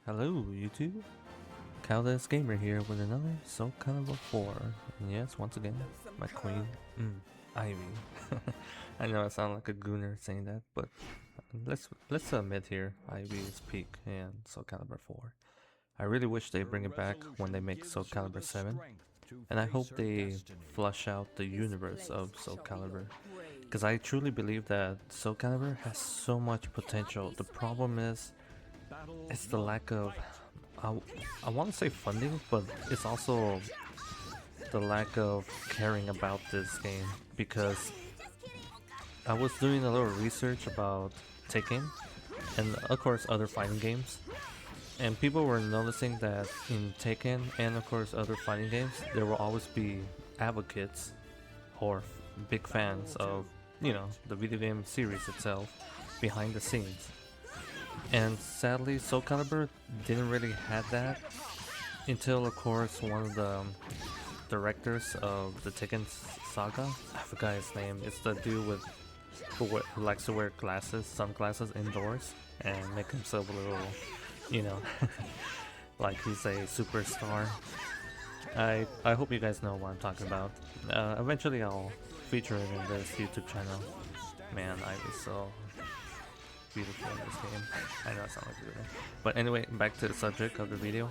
Hello YouTube, Caldas Gamer here with another Soul Calibur 4. And yes, once again, my queen, Ivy. I know I sound like a gooner saying that, but let's admit here, Ivy is peak in Soul Calibur 4. I really wish they bring it back when they make Soul Calibur 7, and I hope they flush out the universe of Soul Calibur, because I truly believe that Soul Calibur has so much potential. The problem is, it's the lack of I, I want to say funding, but it's also the lack of caring about this game, because I was doing a little research about Tekken and of course other fighting games, and people were noticing that in Tekken and of course other fighting games there will always be advocates or big fans of, the video game series itself behind the scenes. And sadly, Soul Calibur didn't really have that until, of course, one of the directors of the Tekken saga, I forgot his name. It's the dude who likes to wear glasses, sunglasses indoors, and make himself a little, you know, like he's a superstar. I hope you guys know what I'm talking about. Eventually, I'll feature it in this YouTube channel. Man, I was so beautiful in this game. I know I sound like beautiful. But anyway, back to the subject of the video.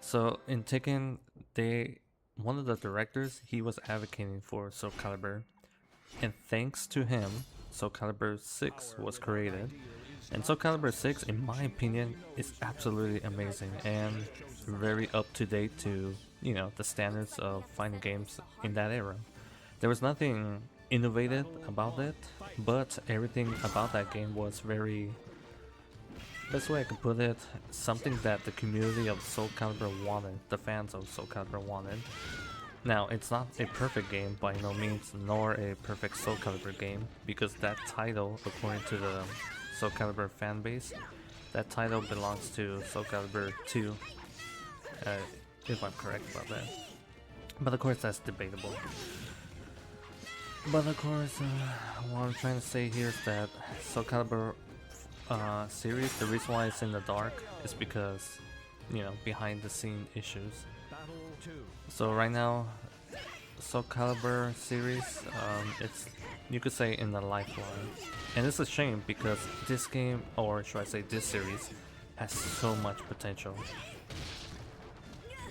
So in Tekken, one of the directors, he was advocating for Soul Calibur, and thanks to him, Soul Calibur 6 was created. And Soul Calibur 6, in my opinion, is absolutely amazing and very up to date to, the standards of fighting games in that era. There was nothing innovative about it, but everything about that game was very, best way I could put it, something that the community of Soul Calibur wanted, the fans of Soul Calibur wanted. Now, it's not a perfect game by no means, nor a perfect Soul Calibur game, because that title, according to the Soul Calibur fan base, that title belongs to Soul Calibur 2, if I'm correct about that. But of course that's debatable. But of course, what I'm trying to say here is that Soul Calibur series, the reason why it's in the dark is because, behind the scene issues. So right now, Soul Calibur series, it's, you could say, in the lifeline. And it's a shame because this game, or should I say this series, has so much potential.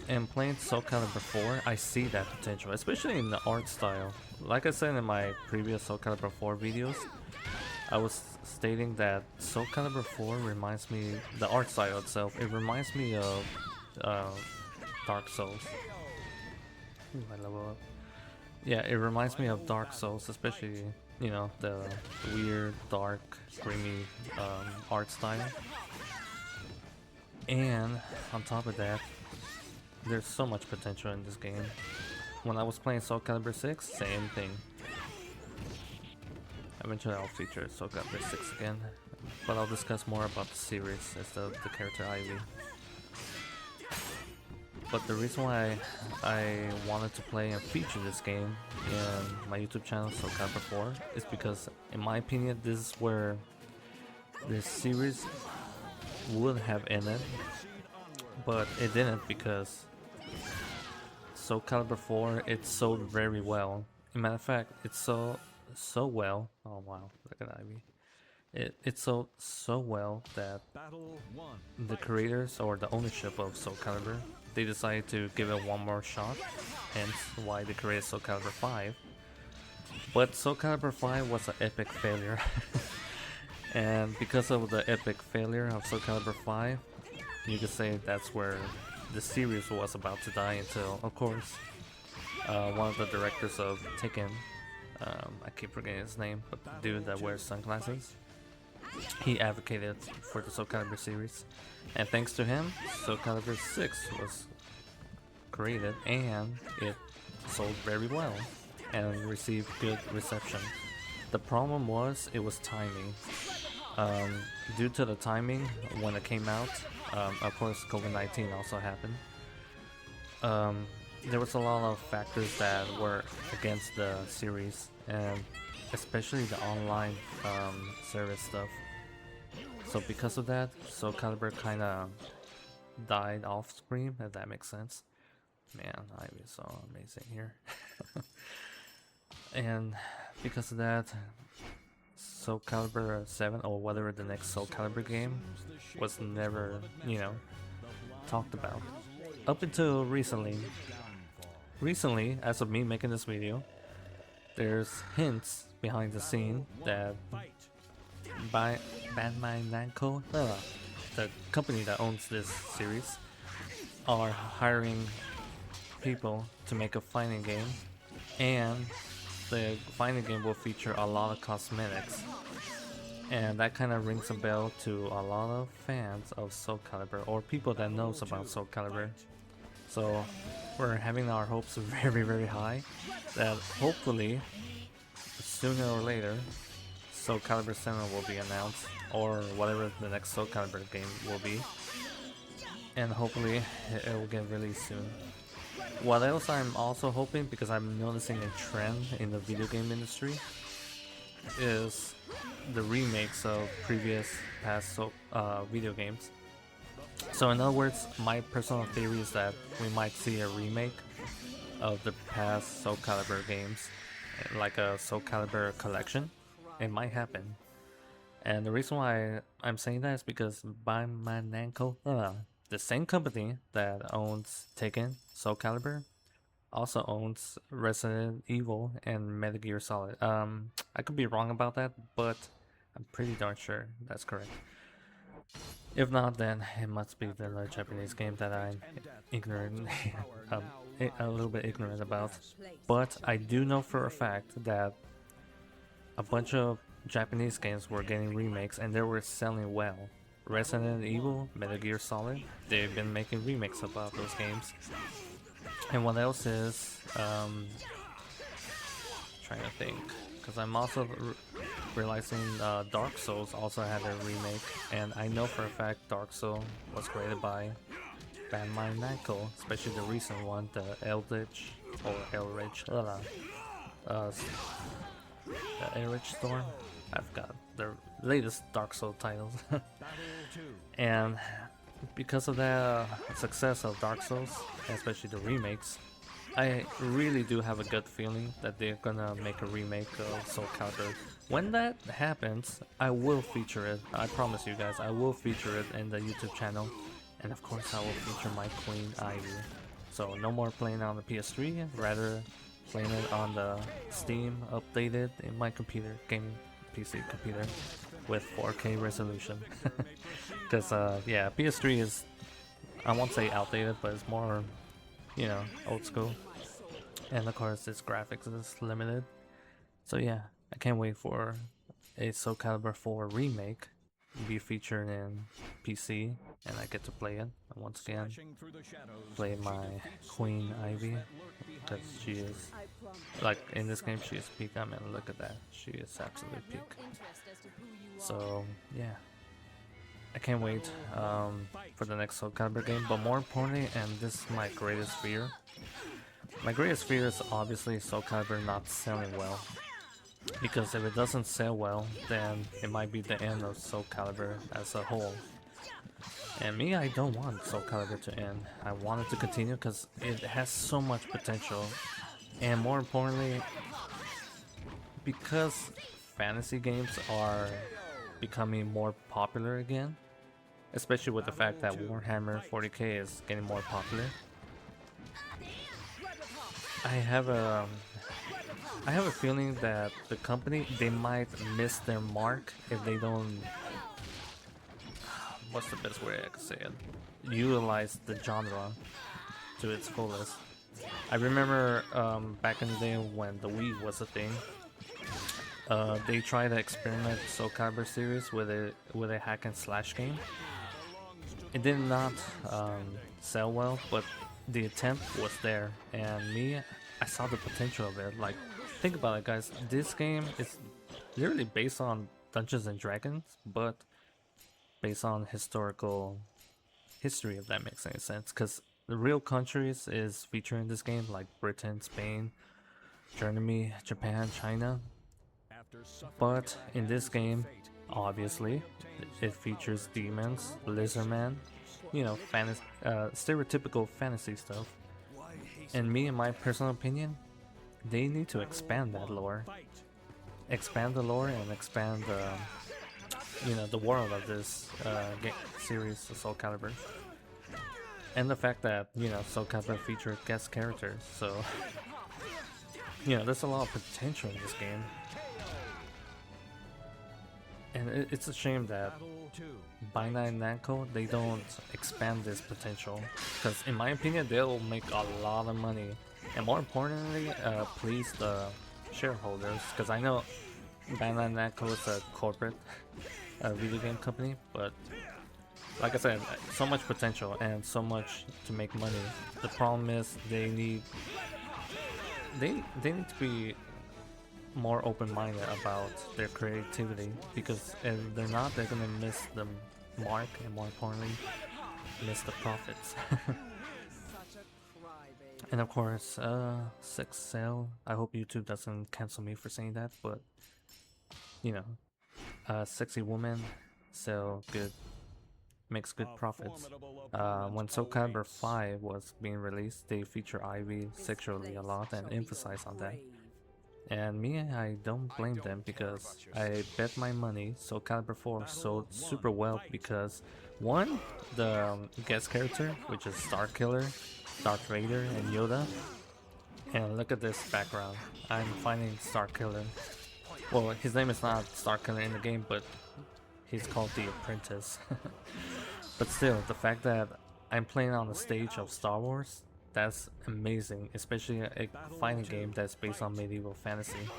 And playing Soul Calibur 4, I see that potential, especially in the art style. Like I said in my previous Soul Calibur 4 videos, I was stating that Soul Calibur 4 reminds me, the art style itself, it reminds me of Dark Souls. Ooh, I level up. Yeah, it reminds me of Dark Souls, especially, the weird, dark, grimy art style. And on top of that, there's so much potential in this game. When I was playing Soul Calibur 6, same thing. Eventually I'll feature Soul Calibur 6 again, but I'll discuss more about the series instead of the character Ivy. But the reason why I wanted to play and feature this game in my YouTube channel, Soul Calibur 4, is because, in my opinion, this is where this series would have ended, but it didn't, because Soul Calibur 4, it sold very well. As a matter of fact, it sold so well. Oh wow, look at Ivy. It sold so well that the creators, or the ownership of Soul Calibur, they decided to give it one more shot, hence why they created Soul Calibur 5. But Soul Calibur 5 was an epic failure. And because of the epic failure of Soul Calibur 5, you could say that's where the series was about to die until, of course, one of the directors of Tekken, I keep forgetting his name, but the dude that wears sunglasses, he advocated for the Soul Calibur series, and thanks to him, Soul Calibur 6 was created, and it sold very well and received good reception. The problem was, it was timing. Due to the timing when it came out, of course COVID-19 also happened. There was a lot of factors that were against the series, and especially the online service stuff. So because of that, Soul Calibur kind of died off screen, if that makes sense. Man, Ivy is so amazing here. And because of that, Soul Calibur 7 or whatever the next Soul Calibur game was never, talked about. Up until recently. Recently, as of me making this video, there's hints behind the scene that Bandai Namco, the company that owns this series, are hiring people to make a fighting game, and the fighting game will feature a lot of cosmetics, and that kind of rings a bell to a lot of fans of Soul Calibur or people that knows about Soul Calibur. So we're having our hopes very, very high that hopefully sooner or later Soul Calibur 7 will be announced, or whatever the next Soul Calibur game will be, and hopefully it will get released soon. What else I'm also hoping, because I'm noticing a trend in the video game industry, is the remakes of previous past video games. So in other words, my personal theory is that we might see a remake of the past Soul Calibur games, like a Soul Calibur collection. It might happen. And the reason why I'm saying that is because Bandai Namco, the same company that owns Tekken, Soul Calibur, also owns Resident Evil and Metal Gear Solid. I could be wrong about that, but I'm pretty darn sure that's correct. If not, then it must be the Japanese game that I'm ignorant, a little bit ignorant about. But I do know for a fact that a bunch of Japanese games were getting remakes and they were selling well. Resident Evil, Metal Gear Solid, they've been making remakes about those games. And what else is, trying to think, because I'm also realizing Dark Souls also had a remake, and I know for a fact Dark Souls was created by Bandai Namco, especially the recent one, the Eldritch Storm. I forgot the latest Dark Souls titles. And because of the success of Dark Souls, especially the remakes, I really do have a gut feeling that they're gonna make a remake of Soul Calibur. When that happens, I will feature it. I promise you guys, I will feature it in the YouTube channel. And of course I will feature my Queen Ivy. So no more playing on the PS3, rather playing it on the Steam updated in my computer, gaming PC computer with 4K resolution. Because yeah, PS3 is, I won't say outdated, but it's more, old school. And of course its graphics is limited. So yeah, I can't wait for a Soul Calibur 4 remake be featured in PC, and I get to play it. And once again, play my Queen Ivy, because she is, like in this game, she is peak. I mean, look at that, she is absolutely peak. So yeah, I can't wait for the next Soul Calibur game. But more importantly, and this is my greatest fear, is obviously Soul Calibur not selling well. Because if it doesn't sell well, then it might be the end of Soul Calibur as a whole. And me, I don't want Soul Calibur to end. I want it to continue because it has so much potential. And more importantly, because fantasy games are becoming more popular again, especially with the fact that Warhammer 40k is getting more popular, I have a feeling that the company, they might miss their mark if they don't, what's the best way I could say it, utilize the genre to its fullest. I remember back in the day when the Wii was a thing, they tried to experiment Soul Calibur series with a hack and slash game. It did not sell well, but the attempt was there, and me, I saw the potential of it. Like, think about it, guys. This game is literally based on Dungeons and Dragons, but based on historical history, if that makes any sense. Because the real countries is featured in this game, like Britain, Spain, Germany, Japan, China. But in this game, Obviously, it features demons, lizardman, you know, stereotypical fantasy stuff. And me, in my personal opinion, they need to expand that lore, expand the lore, and expand you know, the world of this game series, Soul Calibur, and the fact that, you know, Soul Calibur featured guest characters. So you know, there's a lot of potential in this game, and it's a shame that Bandai Namco, they don't expand this potential, because in my opinion they'll make a lot of money, and more importantly, please the shareholders, because I know Bandai Namco is a corporate video game company, but like I said, so much potential and so much to make money. The problem is they need to be more open-minded about their creativity, because if they're not, they're gonna miss the mark, and more importantly, miss the profits. And of course, sex sale. I hope YouTube doesn't cancel me for saying that, but you know, sexy woman sell good, makes good profits. When Soul Calibur 5 was being released, they feature Ivy sexually a lot and emphasize on that. And me, I don't blame them, because I bet my money Soul Calibur 4 sold super well because, one, the guest character, which is Starkiller, Darth Vader, and Yoda. And look at this background. I'm finding Starkiller. Well, his name is not Starkiller in the game, but he's called the Apprentice. But still, the fact that I'm playing on the stage of Star Wars, that's amazing, especially a fighting game that's based on medieval fantasy.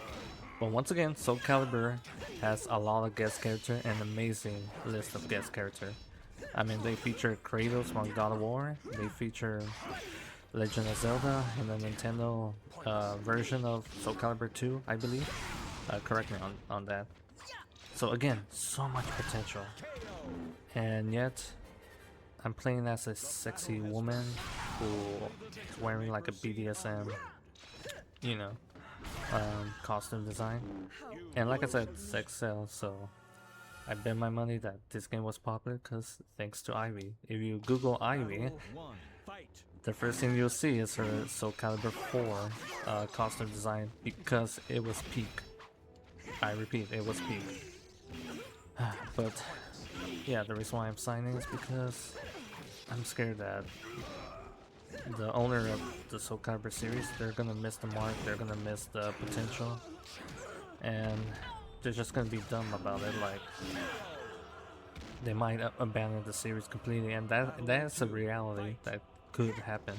But once again, Soul Calibur has a lot of guest character and amazing list of guest character. I mean, they feature Kratos from God of War, they feature Legend of Zelda in the Nintendo version of Soul Calibur 2, I believe. Correct me on that. So again, so much potential. And yet, I'm playing as a sexy woman who is wearing like a BDSM, you know, costume design. And like I said, sex sells, so I bet my money that this game was popular because thanks to Ivy. If you Google Ivy, the first thing you'll see is her Soul Calibur 4 costume design, because it was peak. I repeat, it was peak. But yeah, the reason why I'm signing is because I'm scared that the owner of the Soul Calibur series, they're gonna miss the mark, they're gonna miss the potential, and they're just gonna be dumb about it. Like, they might abandon the series completely, and that's a reality that could happen.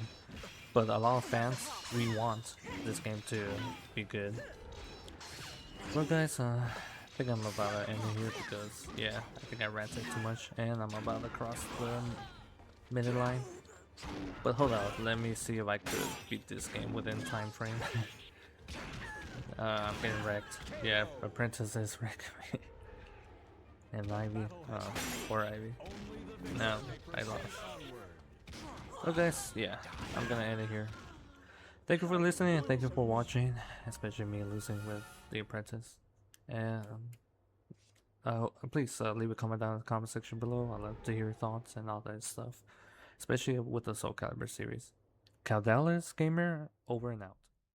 But a lot of fans, we want this game to be good. Well guys, I think I'm about to end it here, because yeah, I think I ranted too much and I'm about to cross the minute line. But hold on, let me see if I could beat this game within time frame. I'm getting wrecked. Yeah, Apprentice is wrecking me. And Ivy, poor Ivy. No, I lost. Well guys, yeah, I'm gonna end it here. Thank you for listening and thank you for watching, especially me losing with the Apprentice. And please leave a comment down in the comment section below. I'd love to hear your thoughts and all that stuff, especially with the Soul Calibur series. Caldalis Gamer, over and out.